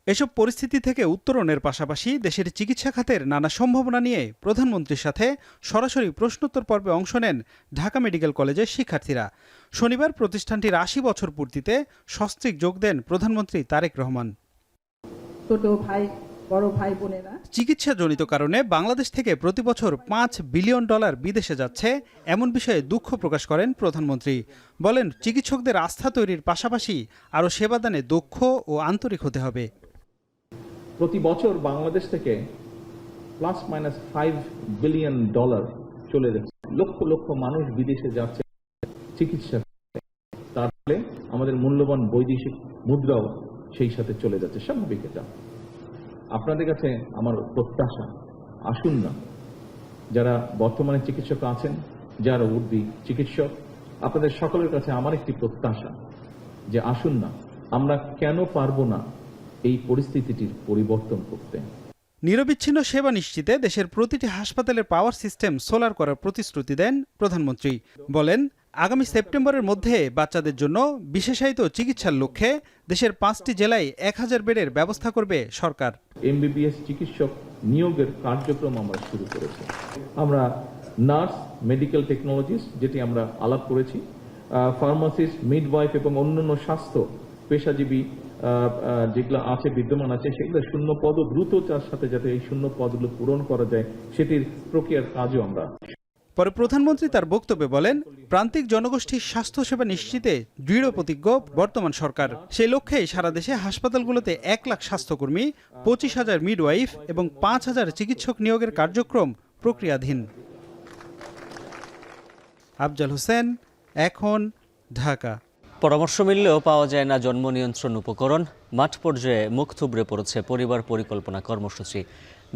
Speaker 14: এসব পরিস্থিতি থেকে উত্তরণের পাশাপাশি দেশের চিকিৎসা খাতের নানা সম্ভাবনা নিয়ে প্রধানমন্ত্রীর সাথে সরাসরি প্রশ্নোত্তর পর্বে অংশ নেন ঢাকা মেডিকেল কলেজের শিক্ষার্থীরা। শনিবার প্রতিষ্ঠানটির 80 বছর পূর্তিতে সস্ত্রীক যোগ দেন প্রধানমন্ত্রী তারেক রহমান। চিকিৎসাজনিত কারণে বাংলাদেশ থেকে প্রতি বছর $5 বিলিয়ন বিদেশে যাচ্ছে, এমন বিষয়ে দুঃখ প্রকাশ করেন প্রধানমন্ত্রী। বলেন, চিকিৎসকদের আস্থা তৈরির পাশাপাশি আরও সেবাদানে দক্ষ ও আন্তরিক হতে হবে।
Speaker 15: প্রতি বছর বাংলাদেশ থেকে ±5 বিলিয়ন ডলার চলে যাচ্ছে, লক্ষ লক্ষ মানুষ বিদেশে যাচ্ছে চিকিৎসা, তার ফলে আমাদের মূল্যবান বৈদেশিক মুদ্রাও সেই সাথে চলে যাচ্ছে। স্বাভাবিক এটা। আপনাদের কাছে আমার প্রত্যাশা, আসুন না, যারা বর্তমানে চিকিৎসক আছেন, যারা উর্দি চিকিৎসক, আপনাদের সকলের কাছে আমার একটি প্রত্যাশা যে আসুন না, আমরা কেন পারবো না এই পরিস্থিতিটির পরিবর্তন করতে।
Speaker 14: নিরবিচ্ছিন্ন সেবা নিশ্চিতে দেশের প্রতিটি হাসপাতালের পাওয়ার সিস্টেম সোলার করার প্রতিশ্রুতি দেন প্রধানমন্ত্রী। বলেন, আগামী সেপ্টেম্বরের মধ্যে বাচ্চাদের জন্য বিশেষায়িত চিকিৎসার লক্ষ্যে দেশের 5টি জেলায় 1000 বেডের ব্যবস্থা করবে সরকার।
Speaker 15: MBBS চিকিৎসক নিয়োগের কার্যক্রম আমরা শুরু করেছি। আমরা নার্স, মেডিকেল টেকনোলজিস্ট, যেটি আমরা আলাপ করেছি, ফার্মাসিস্ট, মিডওয়াইফ এবং অন্যান্য স্বাস্থ্য পেশাজীবী যেগুলো আছে, বিদ্যমান আছে, সেগুলো শূন্য পদ দ্রুততার সাথে যাতে এই শূন্য পদগুলো পূরণ করা যায়, সেটির প্রক্রিয়ার কাজও আমরা।
Speaker 14: পরে প্রধানমন্ত্রী তার বক্তব্যে বলেন, প্রান্তিক জনগোষ্ঠীর স্বাস্থ্যসেবা নিশ্চিতে দৃঢ় প্রতিজ্ঞ বর্তমান সরকার। সেই লক্ষ্যেই সারা দেশে হাসপাতালগুলোতে 1 লাখ স্বাস্থ্যকর্মী, 25,000 মিডওয়াইফ এবং 5,000 চিকিৎসক নিয়োগের কার্যক্রম প্রক্রিয়াধীন। আফজাল হোসেন, এখন, ঢাকা।
Speaker 3: পরামর্শ মিললেও পাওয়া যায় না জন্ম নিয়ন্ত্রণ উপকরণ। মাঠ পর্যায়ে মুখ থুবড়ে পড়েছে পরিবার পরিকল্পনা কর্মসূচি।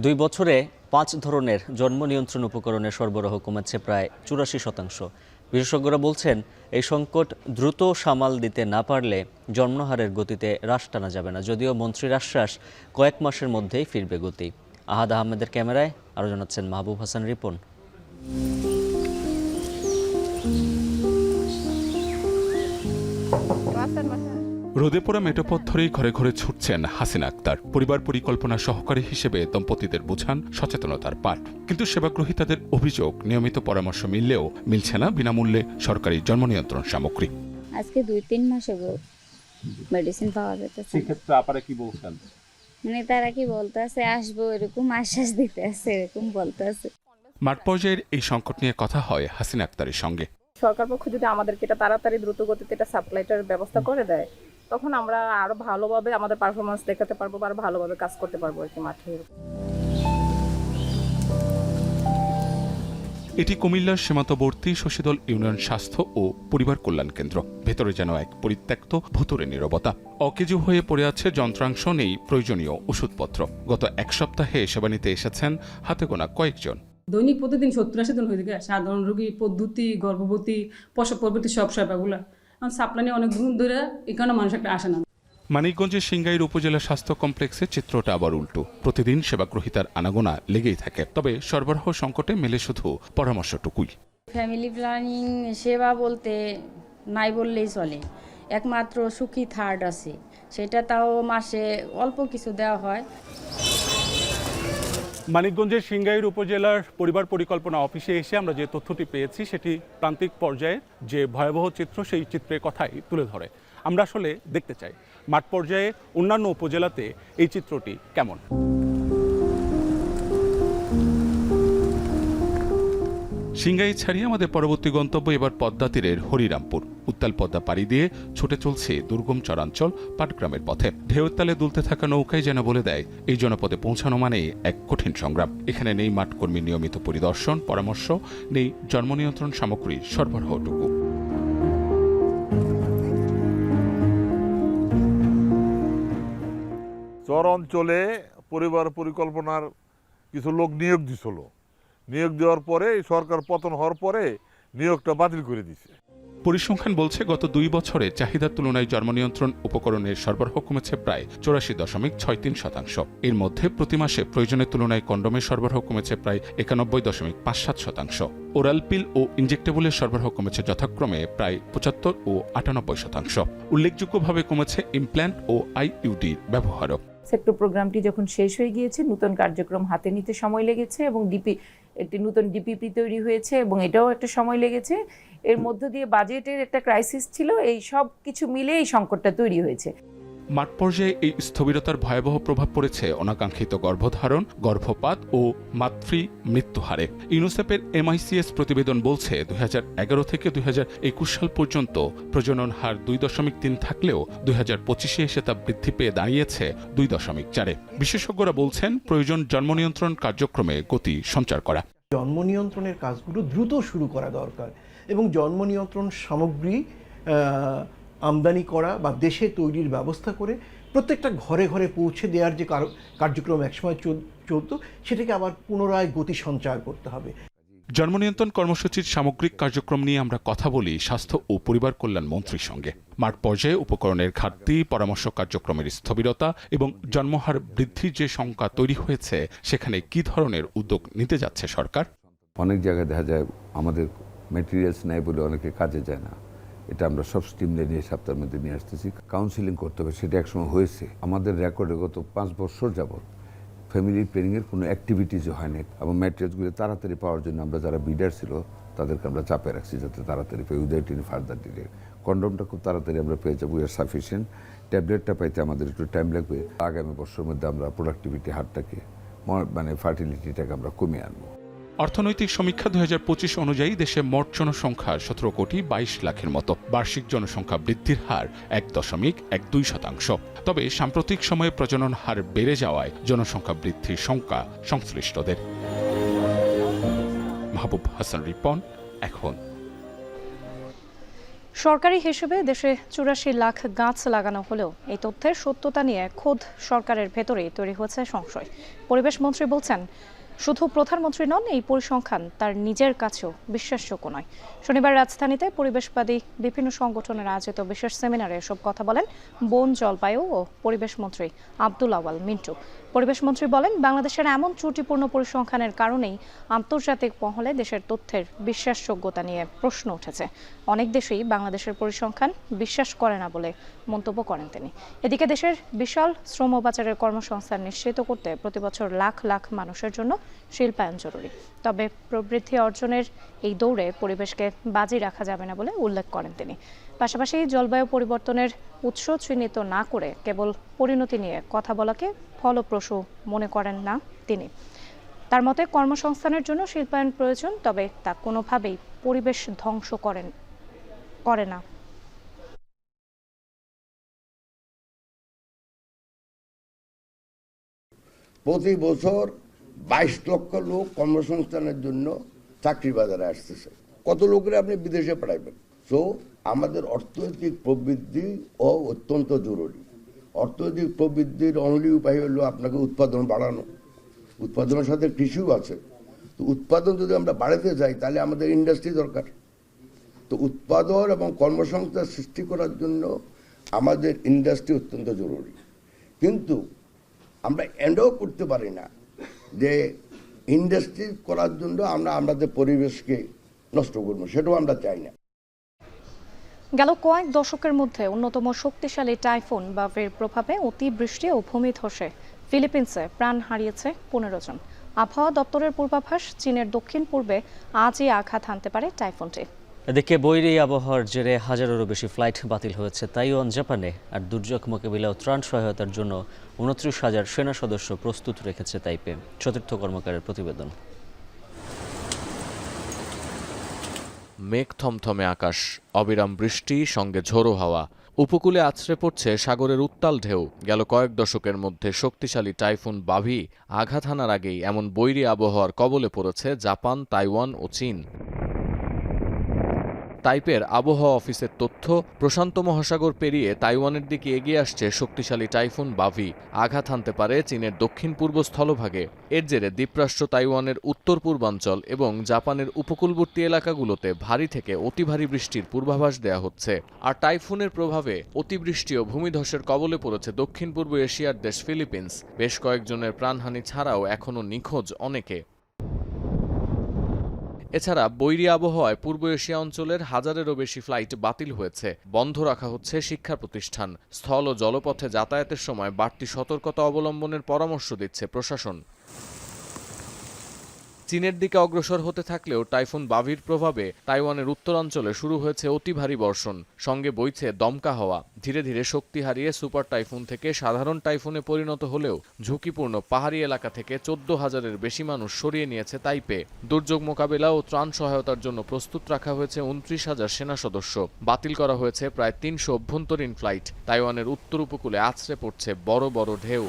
Speaker 3: 2 বছরে 5 ধরনের জন্ম নিয়ন্ত্রণ উপকরণের সরবরাহ কমেছে প্রায় 84%। বিশেষজ্ঞরা বলছেন, এই সংকট দ্রুত সামাল দিতে না পারলে জন্মহারের গতিতে হ্রাস টানা যাবে না। যদিও মন্ত্রীর আশ্বাস, কয়েক মাসের মধ্যেই ফিরবে গতি। আহাদ আহমেদের ক্যামেরায় আরও জানাচ্ছেন মাহবুব হাসান রিপন।
Speaker 16: রোদে পোড়া মেঠোপথ ধরেই ঘরে ঘরে ছুটছেন হাসিনা আক্তার। পরিবার পরিকল্পনা সহকারী হিসেবে দম্পতিদের বোঝান সচেতনতার পাঠ। কিন্তু সেবাগ্রহীতাদের অভিযোগ, নিয়মিত পরামর্শ মিললেও মিলছে না বিনামূল্যে সরকারি জন্ম নিয়ন্ত্রণ সামগ্রী।
Speaker 17: আজকে 2-3 মাস আগে মেডিসিন পাওয়া যেতেছে।
Speaker 15: সেক্ষেত্রে আপনারা কি বলছেন?
Speaker 17: মানে তারা কি বলতেছে, আসবো এরকম আশ্বাস দিতে আছে, এরকম বলতেছে।
Speaker 16: মাঠ পর্যায়ের এই সংকট নিয়ে কথা হয় হাসিনা আক্তারের সঙ্গে।
Speaker 18: সরকার পক্ষ যদি আমাদেরকে এটা তাড়াতাড়ি দ্রুত গতিতে এটা সাপ্লাইটার ব্যবস্থা করে দেয়, তখন আমরা আরো ভালোভাবে আমাদের পারফরমেন্স দেখাতে পারবো বা আরো ভালোভাবে কাজ করতে পারবো আর কি মাঠে।
Speaker 16: এটি কুমিল্লার সীমান্তবর্তী শশীদল ইউনিয়ন স্বাস্থ্য ও পরিবার কল্যাণ কেন্দ্র। ভেতরে যেন এক পরিত্যক্ত ভুতুরে নীরবতা। অকেজো হয়ে পড়ে আছে যন্ত্রাংশ, নেই প্রয়োজনীয় ওষুধপত্র। গত 1 সপ্তাহে সেবা নিতে এসেছেন হাতে গোনা কয়েকজন।
Speaker 19: দৈনিক প্রতিদিন 70-80 জন হয়ে থাকে। সাধারণ রোগী, পদ্ধতি, গর্ভবতী, প্রসব পরবর্তী সব সেবাগুলো সাপ্লাই নিয়ে অনেক দূর ধরে, এই কারণে মানুষ একটা আসে না।
Speaker 16: মানিকগঞ্জের সিংগাইর উপজেলা স্বাস্থ্য কমপ্লেক্সে চিত্রটা আবার উল্টো। প্রতিদিন সেবাগ্রহীতার আনাগোনা লেগেই থাকে, তবে সরবরাহ সংকটে মেলে শুধু পরামর্শটুকুই।
Speaker 20: ফ্যামিলি প্ল্যানিং সেবা বলতে নাই বললেই চলে, একমাত্র সুখী থার্ড আছে, সেটা তাও মাসে অল্প কিছু দেওয়া হয়।
Speaker 14: মানিকগঞ্জের সিংগাইর উপজেলার পরিবার পরিকল্পনা অফিসে এসে আমরা যে তথ্যটি পেয়েছি সেটি প্রান্তিক পর্যায়ে যে ভয়াবহ চিত্র, সেই চিত্রের কথাই তুলে ধরে। আমরা আসলে দেখতে চাই মাঠ পর্যায়ে অন্যান্য উপজেলাতে এই চিত্রটি কেমন।
Speaker 16: সিংগাই ছাড়িয়ে আমাদের পরবর্তী গন্তব্য এবার পদ্মা তীরের হরিরামপুর। উত্তাল পদ্মা পাড়ি দিয়ে ছুটে চলছে দুর্গম চরাঞ্চল পাটগ্রামের পথে। ঢেউর তালে দুলতে থাকা নৌকায় যেন বলে দেয় এই জনপদে পৌঁছানো মানে এক কঠিন সংগ্রাম। এখানে নেই মাঠকর্মীর নিয়মিত পরিদর্শন পরামর্শ, নেই জন্ম নিয়ন্ত্রণ সামগ্রীর সরবরাহটুকু।
Speaker 21: চর অঞ্চলে পরিবার পরিকল্পনার কিছু লোক নিয়োগ দিছিল, নিয়োগ দেওয়ার পরে সরকার পতন হওয়ার পরে নিয়োগটা বাতিল করে দিছে।
Speaker 16: পরিসংখ্যান বলছে গত 2 বছরে চাহিদার তুলনায় জন্ম নিয়ন্ত্রণ উপকরণের সরবরাহ কমেছে প্রায় 84.63%। এর মধ্যে প্রতি মাসে প্রয়োজনের তুলনায় কন্ডোমের সরবরাহ কমেছে প্রায় 91.57%। ওরাল পিল ও ইনজেক্টেবলের সরবরাহ কমেছে যথাক্রমে প্রায় 75 ও 98%। উল্লেখযোগ্যভাবে কমেছে ইমপ্ল্যান্ট ও আইইউডির ব্যবহারও।
Speaker 22: সেক্টর প্রোগ্রামটি যখন শেষ হয়ে গিয়েছে, নতুন কার্যক্রম হাতে নিতে সময় লেগেছে এবং একটি নতুন ডিপিপি তৈরি হয়েছে এবং এটাও একটা সময় লেগেছে। এর মধ্য দিয়ে বাজেটের একটা ক্রাইসিস ছিল, এই সব কিছু মিলে এই সংকটটা তৈরি হয়েছে।
Speaker 16: মাঠ পর্যায়ে এই স্থবিরতার ভয়াবহ প্রভাব পড়েছে অনাকাঙ্ক্ষিত গর্ভধারণ, গর্ভপাত ও মাতৃ মৃত্যুহারে। ইউনিসেফের MICS প্রতিবেদন বলছে 2011 থেকে 2021 সাল পর্যন্ত প্রজনন হার 2.3 থাকলেও 2025-এ এসে তা বৃদ্ধি পেয়ে দাঁড়িয়েছে 2.4-এ। বিশেষজ্ঞরা বলছেন প্রয়োজন জন্ম নিয়ন্ত্রণ কার্যক্রমে গতি সঞ্চার করা।
Speaker 23: জন্ম নিয়ন্ত্রণের কাজগুলো দ্রুত শুরু করা দরকার এবং জন্ম নিয়ন্ত্রণ সামগ্রী আমদানি করা বা দেশে তৈরির ব্যবস্থা করে প্রত্যেকটা ঘরে ঘরে পৌঁছে দেওয়ার যে কার্যক্রম একসময় চলতো, সেটাকে আবার পুনরায় গতি সঞ্চার করতে হবে।
Speaker 16: জন্ম নিয়ন্ত্রণ কর্মসূচির সামগ্রিক কার্যক্রম নিয়ে আমরা কথা বলি স্বাস্থ্য ও পরিবার কল্যাণ মন্ত্রীর সঙ্গে। মাঠ পর্যায়ে উপকরণের ঘাটতি, পরামর্শ কার্যক্রমের স্থবিরতা এবং জন্মহার বৃদ্ধির যে শঙ্কা তৈরি হয়েছে, সেখানে কি ধরনের উদ্যোগ নিতে যাচ্ছে সরকার?
Speaker 4: অনেক জায়গায় দেখা যায় আমাদের ম্যাটেরিয়ালস নাই বলে অনেকে কাজে যায় না। এটা আমরা সব স্টিমলে নিয়ে সপ্তাহের মধ্যে নিয়ে আসতেছি। কাউন্সিলিং করতে হবে, সেটা একসময় হয়েছে। আমাদের রেকর্ডে গত 5 বছর যাবৎ ফ্যামিলি প্ল্যানিংয়ের কোনো অ্যাক্টিভিটিসও হয়নি এবং ম্যাটেরিয়ালসগুলো তাড়াতাড়ি পাওয়ার জন্য আমরা যারা বিডার ছিল তাদেরকে আমরা চাপে রাখছি যাতে তাড়াতাড়ি পাই, উইদাউট এনি ফার্দার ডিলে। কন্ডোমটা খুব তাড়াতাড়ি আমরা পেয়ে যাবো, উই আর সাফিসিয়েন্ট। ট্যাবলেটটা পাইতে আমাদের একটু টাইম লাগবে। আগামী বছরের মধ্যে আমরা প্রোডাক্টিভিটি হারটাকে ফার্টিলিটিটাকে আমরা কমিয়ে আনবো।
Speaker 16: অর্থনৈতিক সমীক্ষা 2025 অনুযায়ী দেশে মোট জনসংখ্যা 17,22,00,000-এর মতো। বার্ষিক জনসংখ্যা বৃদ্ধির হার 1.12%। তবে সাম্প্রতিক সময়ে প্রজনন হার বেড়ে যাওয়ায় জনসংখ্যা বৃদ্ধির শঙ্কা সংশ্লিষ্টদের। মাহবুব হাসান রিপন, এখন।
Speaker 1: সরকারি হিসেবে দেশে 84 লাখ গাছ লাগানো হলেও এই তথ্যের সত্যতা নিয়ে খোদ সরকারের ভেতরেই তৈরি হয়েছে সংশয়। পরিবেশ মন্ত্রী বলছেন, শুধু প্রধানমন্ত্রী নন, এই পরিসংখ্যান তার নিজের কাছেও বিশ্বাসযোগ্য নয়। শনিবার রাজধানীতে পরিবেশবাদী বিভিন্ন সংগঠনের আয়োজিত বিশেষ সেমিনারে এসব কথা বলেন বন, জলবায়ু ও পরিবেশ মন্ত্রী আব্দুল আওয়াল মিন্টু। পরিবেশ মন্ত্রী বলেন, বাংলাদেশের এমন ত্রুটিপূর্ণ পরিসংখ্যানের কারণেই আন্তর্জাতিক মহলে দেশের তথ্যের বিশ্বাসযোগ্যতা নিয়ে প্রশ্ন উঠেছে। অনেক দেশেই বাংলাদেশের পরিসংখ্যান বিশ্বাস করে না বলে মন্তব্য করেন তিনি। এদিকে দেশের বিশাল শ্রমবাজারের কর্মসংস্থান নিশ্চিত করতে প্রতিবছর লাখ লাখ মানুষের জন্য শিল্পায়ন জরুরি। তবে প্রবৃদ্ধি অর্জনের এই দৌড়ে পরিবেশকে বাজি রাখা যাবে না বলে উল্লেখ করেন তিনি। পাশাপাশি জলবায়ু পরিবর্তনের উৎস চিহ্নিত না করে কেবল পরিণতি নিয়ে কথা বলাকে ফলপ্রসূ মনে করেন না তিনি। তার মতে কর্মসংস্থানের জন্য শিল্পায়ন প্রয়োজন, তবে তা কোনোভাবেই পরিবেশ ধ্বংস করে না।
Speaker 24: প্রতি বছর 22 লক্ষ লোক কর্মসংস্থানের জন্য চাকরি বাজারে আসতেছে। কত লোকের আপনি বিদেশে পাঠাইবেন? সো আমাদের অর্থনৈতিক প্রবৃদ্ধি অত্যন্ত জরুরি। অর্থনৈতিক প্রবৃদ্ধির অনলি উপায় হলো আপনাকে উৎপাদন বাড়ানো। উৎপাদনের সাথে কৃষিও আছে। তো উৎপাদন যদি আমরা বাড়াতে চাই তাহলে আমাদের ইন্ডাস্ট্রি দরকার। তো উৎপাদন এবং কর্মসংস্থান সৃষ্টি করার জন্য আমাদের ইন্ডাস্ট্রি অত্যন্ত জরুরি, কিন্তু আমরা এন্ডও করতে পারি না যে ইন্ডাস্ট্রি করার জন্য আমরা আমাদের পরিবেশকে নষ্ট করবো, সেটাও আমরা চাই না।
Speaker 1: গেল কয়েক দশকের মধ্যে অন্যতম শক্তিশালী টাইফুন বাভির প্রভাবে অতিবৃষ্টি ও ভূমিধসে ফিলিপিন্সে প্রাণ হারিয়েছে 15 জন। আবহাওয়া দপ্তরের পূর্বাভাস, চীনের দক্ষিণ পূর্বে আজই আঘাত হানতে পারে টাইফুনটি।
Speaker 3: এদিকে বৈরী আবহাওয়ার জেরে হাজারেরও বেশি ফ্লাইট বাতিল হয়েছে তাইওয়ান, জাপানে। আর দুর্যোগ মোকাবিলা ও ত্রাণ সহায়তার জন্য 29,000 সেনা সদস্য প্রস্তুত রেখেছে তাইপে। সতীর্থ কর্মকারের প্রতিবেদন।
Speaker 2: মেঘ থমথমে আকাশ, অবিরাম বৃষ্টি, সঙ্গে ঝোড়ো হাওয়া। উপকূলে আছড়ে পড়ছে সাগরের উত্তাল ঢেউ। গেল কয়েক দশকের মধ্যে শক্তিশালী টাইফুন বাভি আঘাত হানার আগেই এমন বৈরী আবহাওয়ার কবলে পড়েছে জাপান, তাইওয়ান ও চীন। তাইপের আবহাওয়া অফিসের তথ্য, প্রশান্ত মহাসাগর পেরিয়ে তাইওয়ানের দিকে এগিয়ে আসছে শক্তিশালী টাইফুন বাভি। আঘাত হানতে পারে চীনের দক্ষিণ পূর্ব স্থলভাগে। এর জেরে দ্বীপরাষ্ট্র তাইওয়ানের উত্তর পূর্বাঞ্চল এবং জাপানের উপকূলবর্তী এলাকাগুলোতে ভারী থেকে অতি ভারী বৃষ্টির পূর্বাভাস দেয়া হচ্ছে। আর টাইফুনের প্রভাবে অতিবৃষ্টি ও ভূমিধসের কবলে পড়েছে দক্ষিণ পূর্ব এশিয়ার দেশ ফিলিপিন্স। বেশ কয়েকজনের প্রাণহানি ছাড়াও এখনও নিখোঁজ অনেকে। এছাড়া বৈরী আবহাওয়ায় পূর্ব এশিয়া অঞ্চলের হাজারেরও বেশি ফ্লাইট বাতিল হয়েছে। বন্ধ রাখা হচ্ছে শিক্ষা প্রতিষ্ঠান। স্থল ও জলপথে যাতায়াতের সময় বাড়তি সতর্কতা অবলম্বনের পরামর্শ দিচ্ছে প্রশাসন। চীনের দিকে অগ্রসর হতে থাকলেও টাইফুন বাভির প্রভাবে তাইওয়ানের উত্তরাঞ্চলে শুরু হয়েছে অতি ভারী বর্ষণ, সঙ্গে বইছে দমকা হাওয়া। ধীরে ধীরে শক্তি হারিয়ে সুপার টাইফুন থেকে সাধারণ টাইফুনে পরিণত হলেও ঝুঁকিপূর্ণ পাহাড়ি এলাকা থেকে 14,000-এর বেশি মানুষ সরিয়ে নিয়েছে তাইপে। দুর্যোগ মোকাবিলা ও ত্রাণ সহায়তার জন্য প্রস্তুত রাখা হয়েছে 29,000 সেনা সদস্য। বাতিল করা হয়েছে প্রায় 300 অভ্যন্তরীণ ফ্লাইট। তাইওয়ানের উত্তর উপকূলে আছড়ে পড়ছে বড় বড় ঢেউ।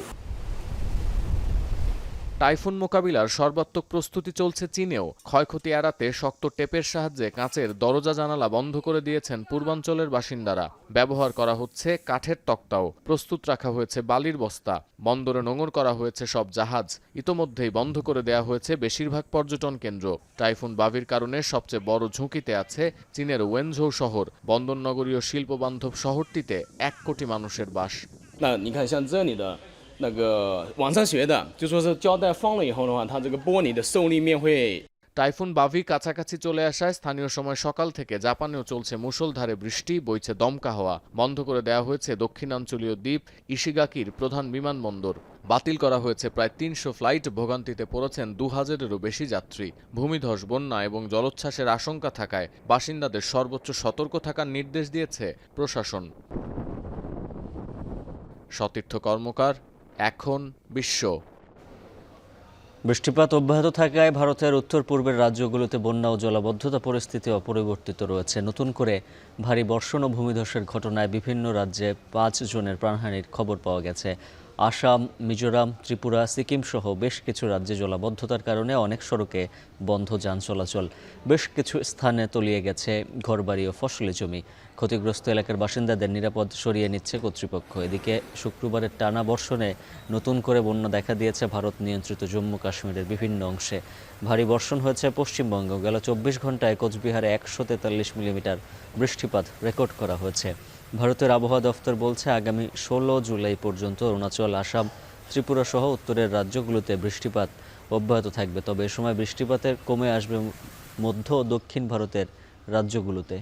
Speaker 2: টাইফুন মোকাবিলার সর্বাত্মক প্রস্তুতি চলছে চীনেও। ক্ষয়ক্ষতি এড়াতে শক্ত টেপের সাহায্যে কাঁচের দরজা জানালা বন্ধ করে দিয়েছেন পূর্বাঞ্চলের বাসিন্দারা। ব্যবহার করা হচ্ছে কাঠের তক্তাও। প্রস্তুত রাখা হয়েছে বালির বস্তা। বন্দরে নোঙর করা হয়েছে সব জাহাজ। ইতোমধ্যেই বন্ধ করে দেয়া হয়েছে বেশিরভাগ পর্যটন কেন্দ্র। টাইফুন বাভির কারণে সবচেয়ে বড় ঝুঁকিতে আছে চীনের ওয়েনঝৌ শহর। বন্দরনগরীয় শিল্পবান্ধব শহরটিতে 1 কোটি মানুষের বাস।
Speaker 5: 那个网上学的，就说是胶带放了以后的话，它这个玻璃的受力面会。
Speaker 2: টাইফুন বাভি কাছাকাছি চলে আসায় স্থানীয় সময় সকাল থেকে জাপানেও চলছে মুষলধারে বৃষ্টি, বইছে দমকা হাওয়া। বন্ধ করে দেওয়া হয়েছে দক্ষিণাঞ্চলীয় দ্বীপ ইশিগাকির প্রধান বিমানবন্দর। বাতিল করা হয়েছে প্রায় 300 ফ্লাইট। ভোগান্তিতে পড়েছেন 2000-এরও বেশি যাত্রী। ভূমিধস, বন্যা এবং জলোচ্ছ্বাসের আশঙ্কা থাকায় বাসিন্দাদের সর্বোচ্চ সতর্ক থাকার নির্দেশ দিয়েছে প্রশাসন। সতীর্থ কর্মকার, এখন বিশ্ব।
Speaker 3: বৃষ্টিপাত অব্যাহত থাকায় ভারতের উত্তর পূর্বের রাজ্যগুলোতে বন্যা ও জলাবদ্ধতা পরিস্থিতি অপরিবর্তিত রয়েছে। নতুন করে ভারী বর্ষণ ও ভূমিধসের ঘটনায় বিভিন্ন রাজ্যে 5 জনের প্রাণহানির খবর পাওয়া গেছে। আসাম, মিজোরাম, ত্রিপুরা, সিকিম সহ বেশ কিছু রাজ্যে জলাবদ্ধতার কারণে অনেক সড়কে বন্ধ যান চলাচল। বেশ কিছু স্থানে তলিয়ে গেছে ঘরবাড়ি ও ফসলি জমি। ক্ষতিগ্রস্ত এলাকার বাসিন্দাদের নিরাপদ সরিয়ে নিচ্ছে কর্তৃপক্ষ। এদিকে শুক্রবারের টানা বর্ষণে নতুন করে বন্যা দেখা দিয়েছে ভারত নিয়ন্ত্রিত জম্মু কাশ্মীরের বিভিন্ন অংশে। ভারী বর্ষণ হয়েছে পশ্চিমবঙ্গ। গেল 24 ঘন্টায় কোচবিহারে 143 মিলিমিটার বৃষ্টিপাত রেকর্ড করা হয়েছে। ভারতের আবহাওয়া দফতর বলছে আগামী 16 জুলাই পর্যন্ত অরুণাচল, আসাম, ত্রিপুরা সহ উত্তরের রাজ্যগুলোতে বৃষ্টিপাত অব্যাহত থাকবে। তবে এ সময় বৃষ্টিপাতের কমে আসবে মধ্য ও দক্ষিণ ভারতের রাজ্যগুলোতে।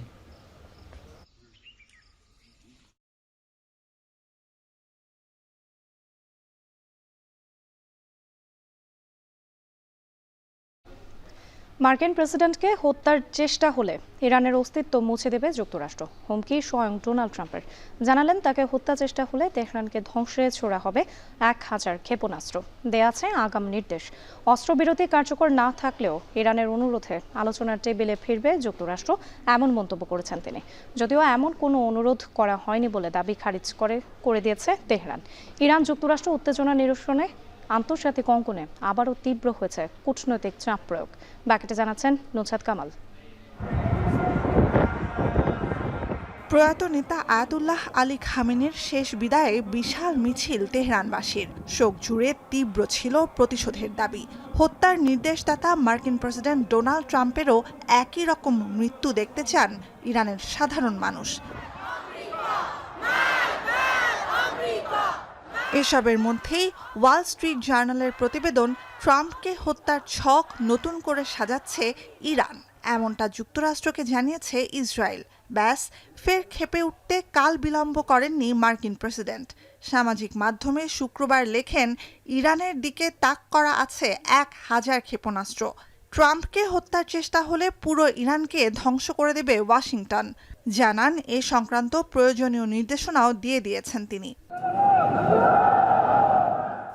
Speaker 1: মার্কিন প্রেসিডেন্টকে হত্যার চেষ্টা হলে ইরানের অস্তিত্ব মুছে দেবে যুক্তরাষ্ট্র, হুমকি স্বয়ং ডোনাল্ড ট্রাম্পের। জানালেন তাকে হত্যা চেষ্টা হলে তেহরানকে ধ্বংসে ছোড়া হবে 1000 ক্ষেপণাস্ত্র। দেয়া আছে আগাম নির্দেশ। অস্ত্রবিরতি কার্যকর না থাকলেও ইরানের অনুরোধে আলোচনার টেবিলে ফিরবে যুক্তরাষ্ট্র, এমন মন্তব্য করেছেন তিনি। যদিও এমন কোনো অনুরোধ করা হয়নি বলে দাবি খারিজ করে দিয়েছে তেহরান। ইরান যুক্তরাষ্ট্র উত্তেজনা নিরসনে আন্তর্জাতিক অঙ্গনে আবারও তীব্র হয়েছে কূটনৈতিক চাপ প্রয়োগ। বাকিটা জানাচ্ছেন নুসরাত কামাল।
Speaker 8: প্রয়াত নেতা আয়াতুল্লাহ আলী খামেনির শেষ বিদায়ে বিশাল মিছিল তেহরানবাসীর। শোক জুড়ে তীব্র ছিল প্রতিশোধের দাবি। হত্যার নির্দেশদাতা মার্কিন প্রেসিডেন্ট ডোনাল্ড ট্রাম্পেরও একই রকম মৃত্যু দেখতে চান ইরানের সাধারণ মানুষ। এসবের মধ্যেই ওয়াল স্ট্রিট জার্নালের প্রতিবেদন ট্রাম্পকে হত্যার ছক নতুন করে সাজাচ্ছে ইরান, এমনটা যুক্তরাষ্ট্রকে জানিয়েছে ইসরায়েল। ব্যাস, ফের ক্ষেপে উঠতে কাল বিলম্ব করেননি মার্কিন প্রেসিডেন্ট। সামাজিক মাধ্যমে শুক্রবার লেখেন, ইরানের দিকে তাক করা আছে 1000 ক্ষেপণাস্ত্র। ট্রাম্পকে হত্যার চেষ্টা হলে পুরো ইরানকে ধ্বংস করে দেবে ওয়াশিংটন। জানান, এ সংক্রান্ত প্রয়োজনীয় নির্দেশনাও দিয়ে দিয়েছেন তিনি।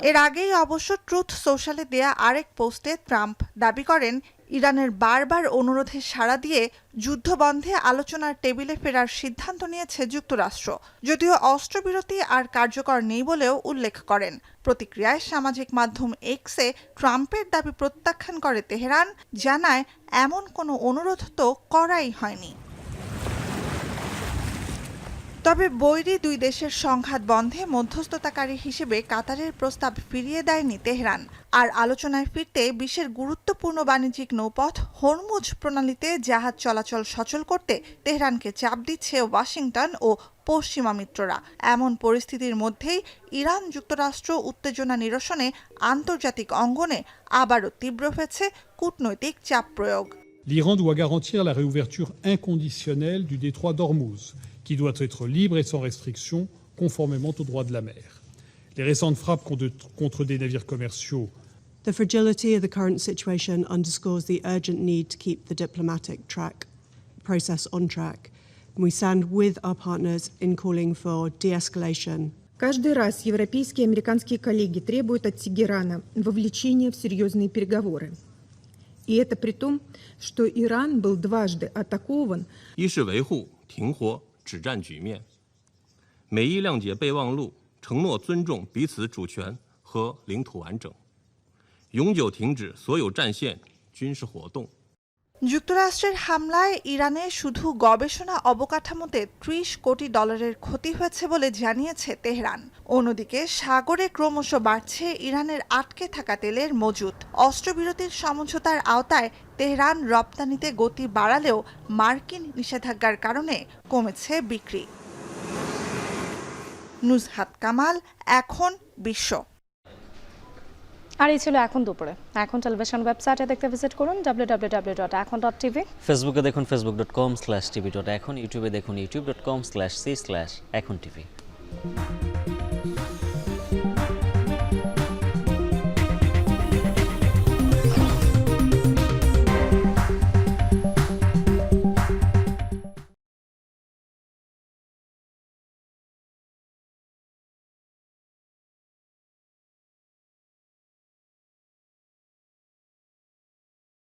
Speaker 8: এর আগেই অবশ্য ট্রুথ সোশ্যালে দেয়া আরেক পোস্টে ট্রাম্প দাবি করেন, ইরানের বারবার অনুরোধে সাড়া দিয়ে যুদ্ধবন্ধে আলোচনার টেবিলে ফেরার সিদ্ধান্ত নিয়েছে যুক্তরাষ্ট্র, যদিও অস্ত্রবিরতি আর কার্যকর নেই বলেও উল্লেখ করেন। প্রতিক্রিয়ায় সামাজিক মাধ্যম এক্সে ট্রাম্পের দাবি প্রত্যাখ্যান করে তেহরান, জানায় এমন কোনো অনুরোধ তো করাই হয়নি। তবে বৈরী দুই দেশের সংঘাত বন্ধে মধ্যস্থতাকারী হিসেবে কাতারের প্রস্তাব ফিরিয়ে দেয়নি তেহরান। আর আলোচনায় ফিরতে বিশ্বের গুরুত্বপূর্ণ বাণিজ্যিক নৌপথ হরমুজ প্রণালীতে জাহাজ চলাচল সচল করতে তেহরানকে চাপ দিচ্ছে ওয়াশিংটন ও পশ্চিমা মিত্ররা। এমন পরিস্থিতির মধ্যেই ইরান যুক্তরাষ্ট্র উত্তেজনা নিরসনে আন্তর্জাতিক অঙ্গনে আবারও তীব্র হয়েছে কূটনৈতিক চাপ প্রয়োগ।
Speaker 7: L'Iran doit garantir la réouverture inconditionnelle du détroit d'Ormuz, qui doit être libre et sans restriction, conformément au droit de la mer. Les récentes frappes contre des navires commerciaux.
Speaker 10: The fragility of the current situation underscores the urgent need to keep the diplomatic process on track. We stand with our partners in calling for de-escalation.
Speaker 11: Каждый раз европейские и американские коллеги требуют от Тегерана вовлечения в серьезные переговоры. И это при том, что Иран был дважды атакован.
Speaker 13: 一是维护停火止战局面，美伊谅解备忘录承诺尊重彼此主权和领土完整，永久停止所有战线军事活动。
Speaker 8: যুক্তরাষ্ট্রের হামলায় ইরানে শুধু গবেষণা অবকাঠামোতে $30 কোটি ক্ষতি হয়েছে বলে জানিয়েছে Tehran. অন্যদিকে সাগরে ক্রমশ বাড়ছে ইরানের আটকে থাকা তেলের মজুত। অস্ত্রবিরতির সমঝোতার আওতায় তেহরান রপ্তানিতে গতি বাড়ালেও মার্কিন নিষেধাজ্ঞার কারণে কমেছে বিক্রি। নুজহাত কামাল, এখন বিশ্ব।
Speaker 1: আর এই ছিল এখন দুপুরে। এখন টেলিভিশন ওয়েবসাইটে দেখতে ভিজিট করুন www.ekhon.tv।
Speaker 3: ফেসবুকে দেখুন facebook.com/tv.ekhon, ইউটিউবে দেখুন youtube.com/c/ekhon tv।